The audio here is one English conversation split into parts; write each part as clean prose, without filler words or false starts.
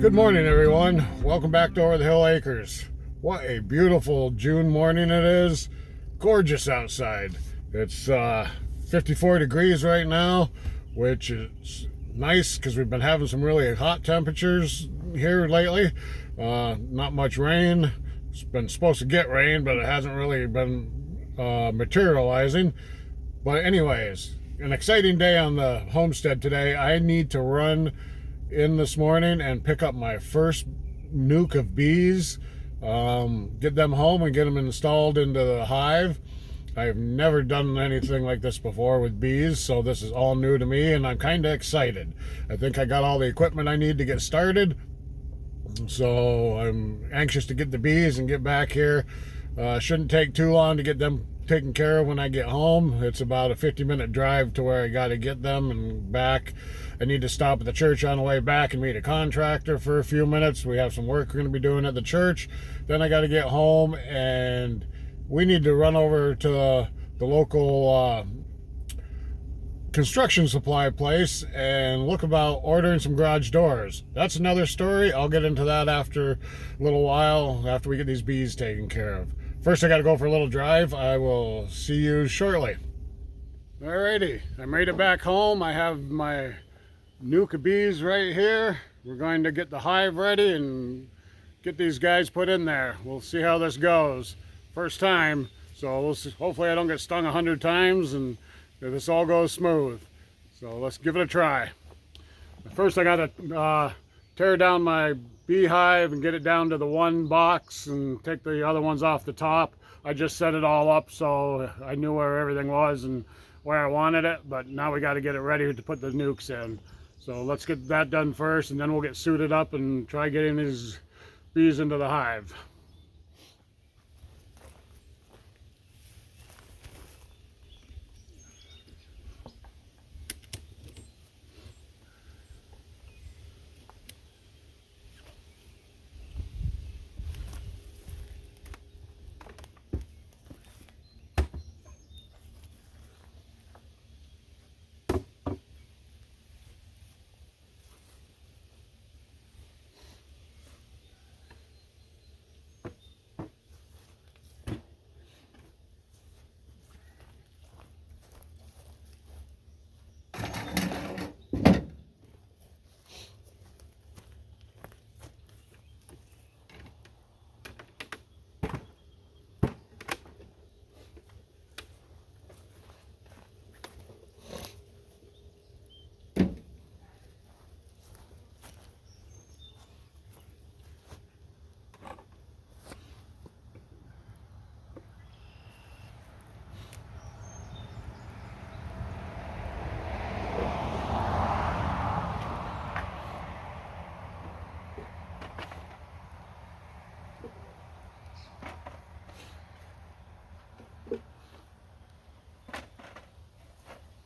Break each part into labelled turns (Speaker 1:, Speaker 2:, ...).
Speaker 1: Good morning, everyone. Welcome back to Over the Hill Acres. What a beautiful June morning it is. Gorgeous outside. It's 54 degrees right now, which is nice because we've been having some really hot temperatures here lately. Not much rain. It's been supposed to get rain, but it hasn't really been materializing. But anyways, an exciting day on the homestead today. I need to run in this morning and pick up my first nuke of bees, get them home and get them installed into the hive. I've never done anything like this before with bees, so this is all new to me and I'm kind of excited. I think I got all the equipment I need to get started, so I'm anxious to get the bees and get back here. Shouldn't take too long to get them taken care of when I get home. It's about a 50-minute drive to where I got to get them and back. I need to stop at the church on the way back and meet a contractor for a few minutes. We have some work we're going to be doing at the church. Then I got to get home and we need to run over to the local construction supply place and look about ordering some garage doors. That's another story. I'll get into that after a little while, after we get these bees taken care of. First, I got to go for a little drive. I will see you shortly. Alrighty, I made it back home. I have my nuke of bees right here. We're going to get the hive ready and get these guys put in there. We'll see how this goes. First time, so we'll see. Hopefully I don't get stung 100 times and this all goes smooth. So let's give it a try. First I got to tear down my beehive and get it down to the one box and take the other ones off the top. I just set it all up so I knew where everything was and where I wanted it, but now we got to get it ready to put the nukes in. So let's get that done first and then we'll get suited up and try getting these bees into the hive.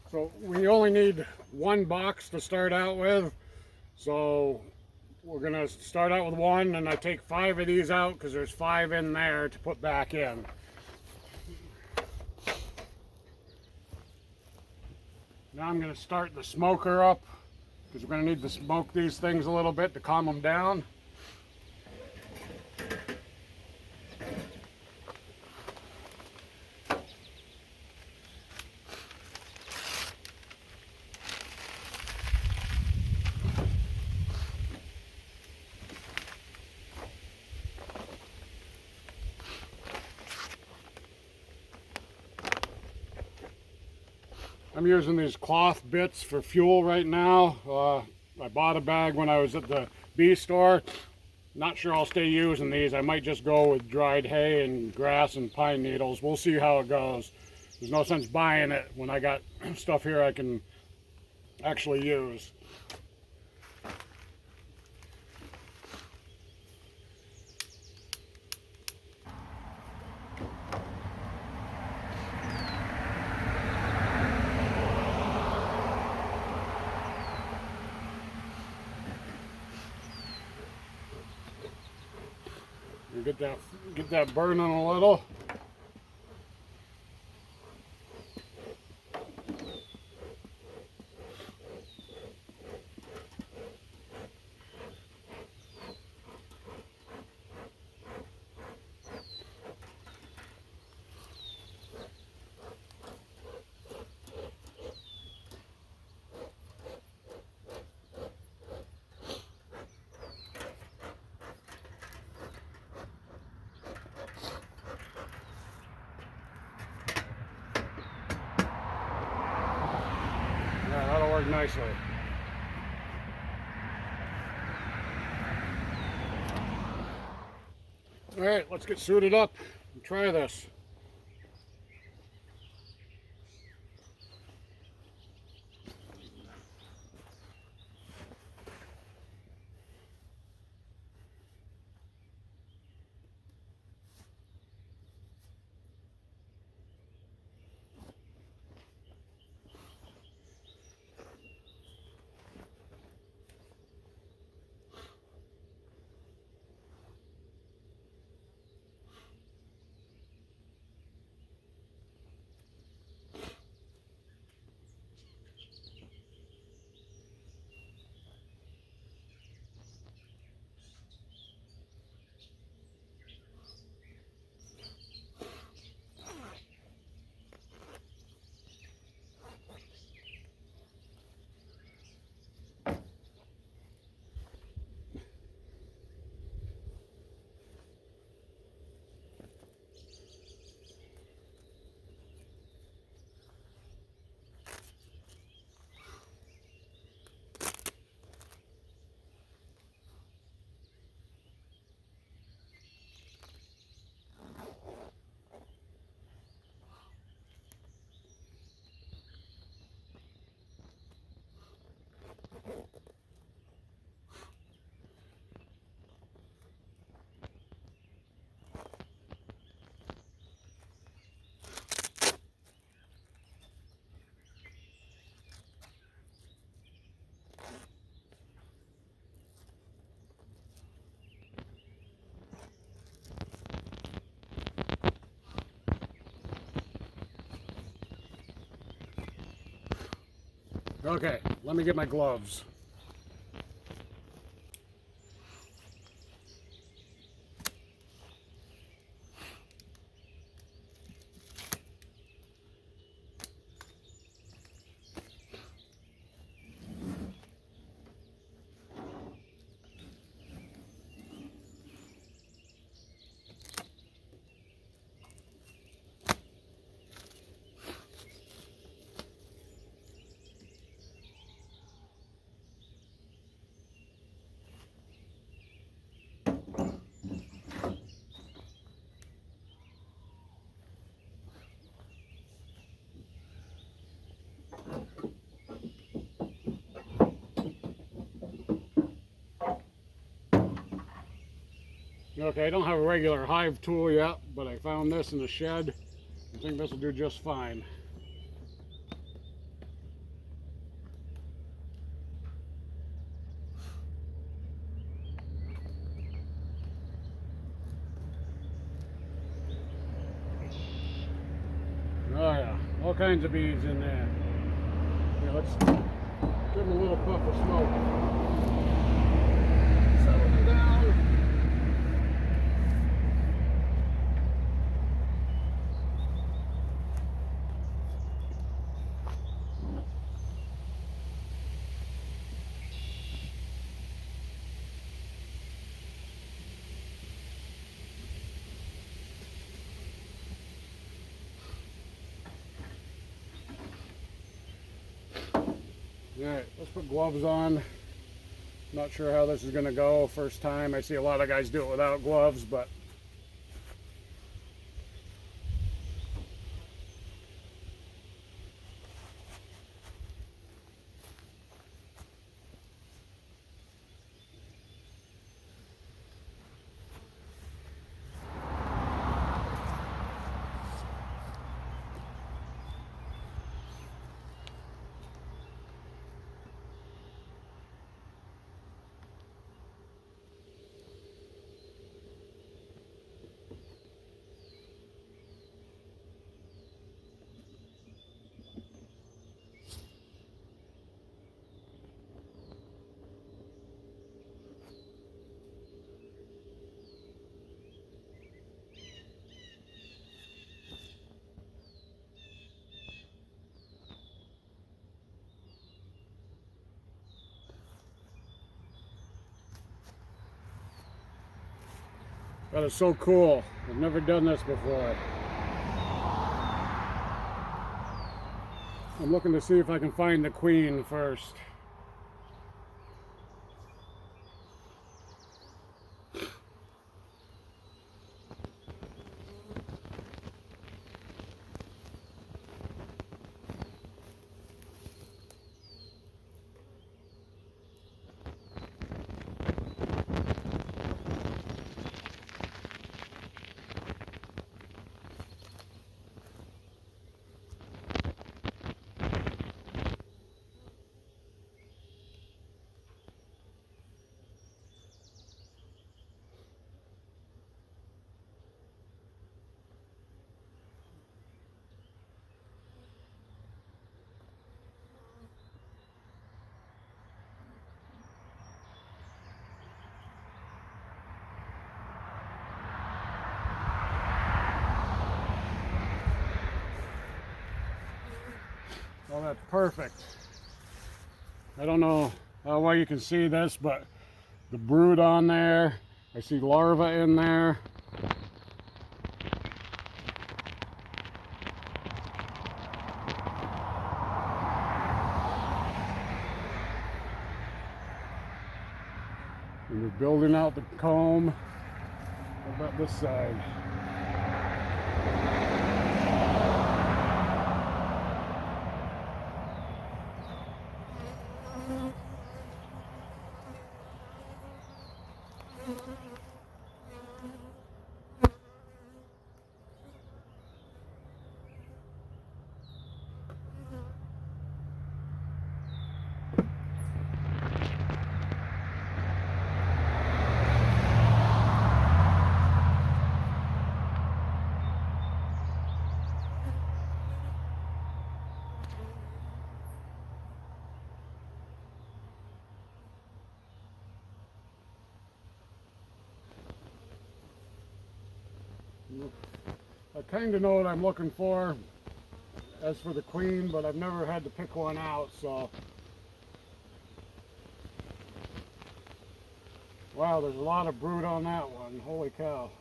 Speaker 1: So we only need one box to start out with. So we're gonna start out with one and I take 5 of these out because there's 5 in there to put back in. Now I'm gonna start the smoker up because we're gonna need to smoke these things a little bit to calm them down. I'm using these cloth bits for fuel right now. I bought a bag when I was at the bee store. Not sure I'll stay using these. I might just go with dried hay and grass and pine needles. We'll see how it goes. There's no sense buying it when I got stuff here I can actually use. Get that burning a little. work nicely. All right, let's get suited up and try this. Okay, let me get my gloves. Okay, I don't have a regular hive tool yet, but I found this in the shed. I think this will do just fine. Oh yeah, all kinds of bees in there. Yeah, let's give them a little puff of smoke. Settle them down. Alright, let's put gloves on. Not sure how this is going to go. First time. I see a lot of guys do it without gloves, but that is so cool. I've never done this before. I'm looking to see if I can find the queen first. Well, that's perfect. I don't know how well you can see this, but the brood on there, I see larvae in there. And they're building out the comb. How about this side? I kind of know what I'm looking for as for the queen, but I've never had to pick one out, so. Wow, there's a lot of brood on that one. Holy cow.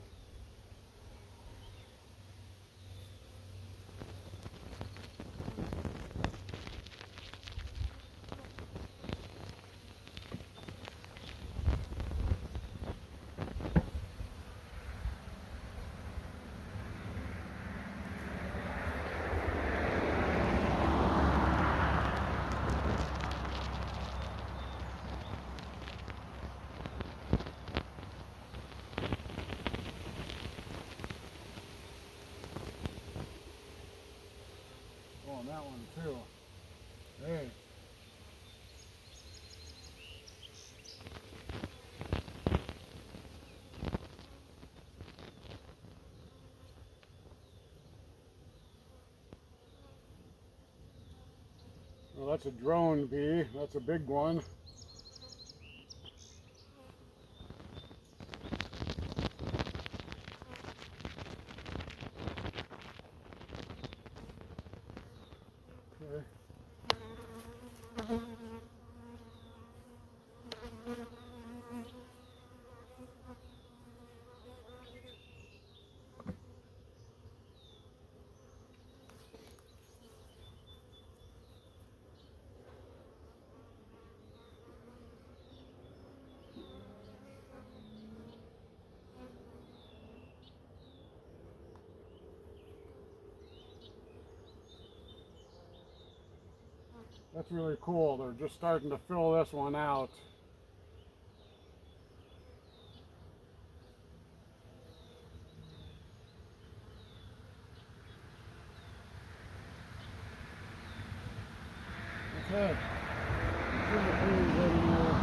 Speaker 1: Oh, and that one too. Hey. Well, that's a drone bee. That's a big one. Okay. That's really cool. They're just starting to fill this one out. Okay. See the queens in there.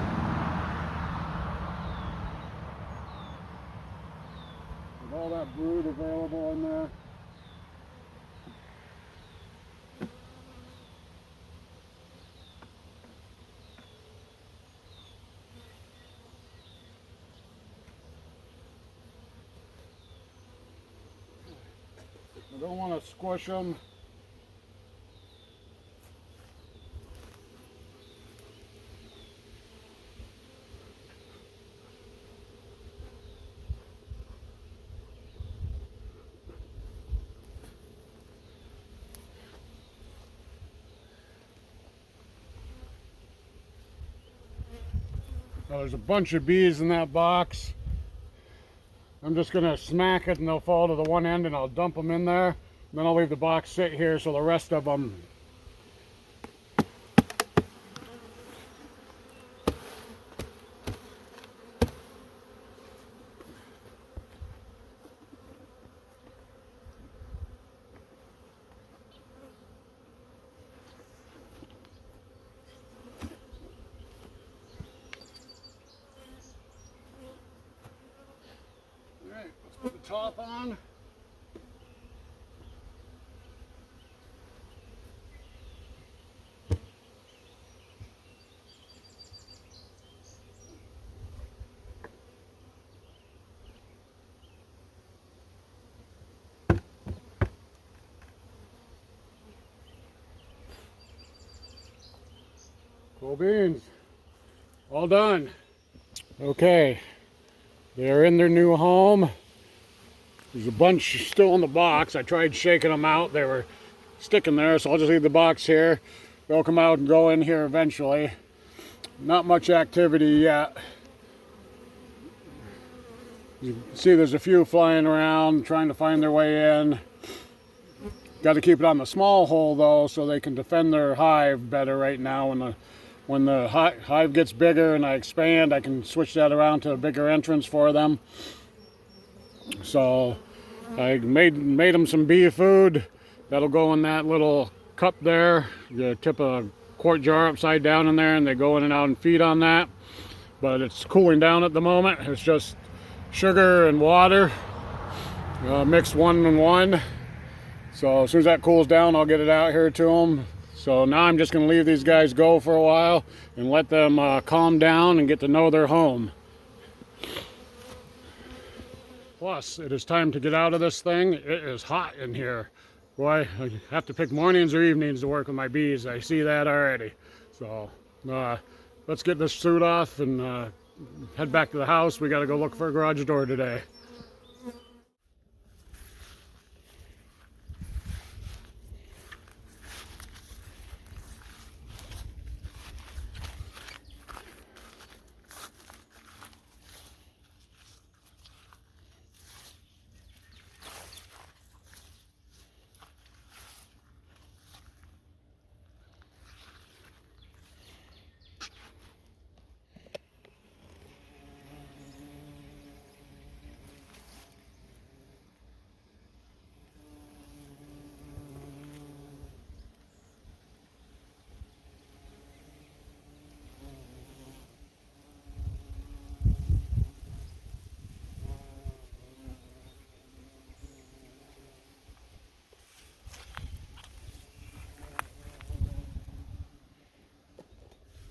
Speaker 1: With all that brood available in there. I don't want to squish them. Oh, there's a bunch of bees in that box. I'm just gonna smack it and they'll fall to the one end and I'll dump them in there. Then I'll leave the box sit here so the rest of them put the top on. Cool beans. All done. Okay. They're in their new home. There's a bunch still in the box. I tried shaking them out. They were sticking there, so I'll just leave the box here. They'll come out and go in here eventually. Not much activity yet. You can see there's a few flying around trying to find their way in. Got to keep it on the small hole though, so they can defend their hive better right now. When the hive gets bigger and I expand, I can switch that around to a bigger entrance for them. So I made them some bee food. That'll go in that little cup there. You tip a quart jar upside down in there and they go in and out and feed on that. But it's cooling down at the moment. It's just sugar and water mixed 1 and 1. So as soon as that cools down, I'll get it out here to them. So now I'm just going to leave these guys go for a while and let them calm down and get to know their home. Plus, it is time to get out of this thing. It is hot in here. Boy, I have to pick mornings or evenings to work with my bees. I see that already. So let's get this suit off and head back to the house. We got to go look for a garage door today.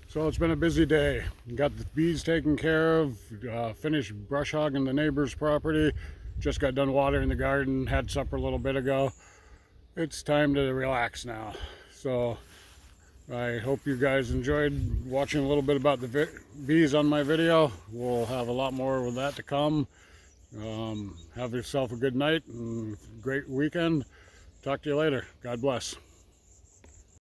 Speaker 1: So it's been a busy day. Got the bees taken care of, finished brush hogging the neighbor's property, just got done watering the garden, had supper a little bit ago. It's time to relax now. So I hope you guys enjoyed watching a little bit about the bees on my video. We'll have a lot more of that to come. Have yourself a good night and great weekend. Talk to you later. God bless.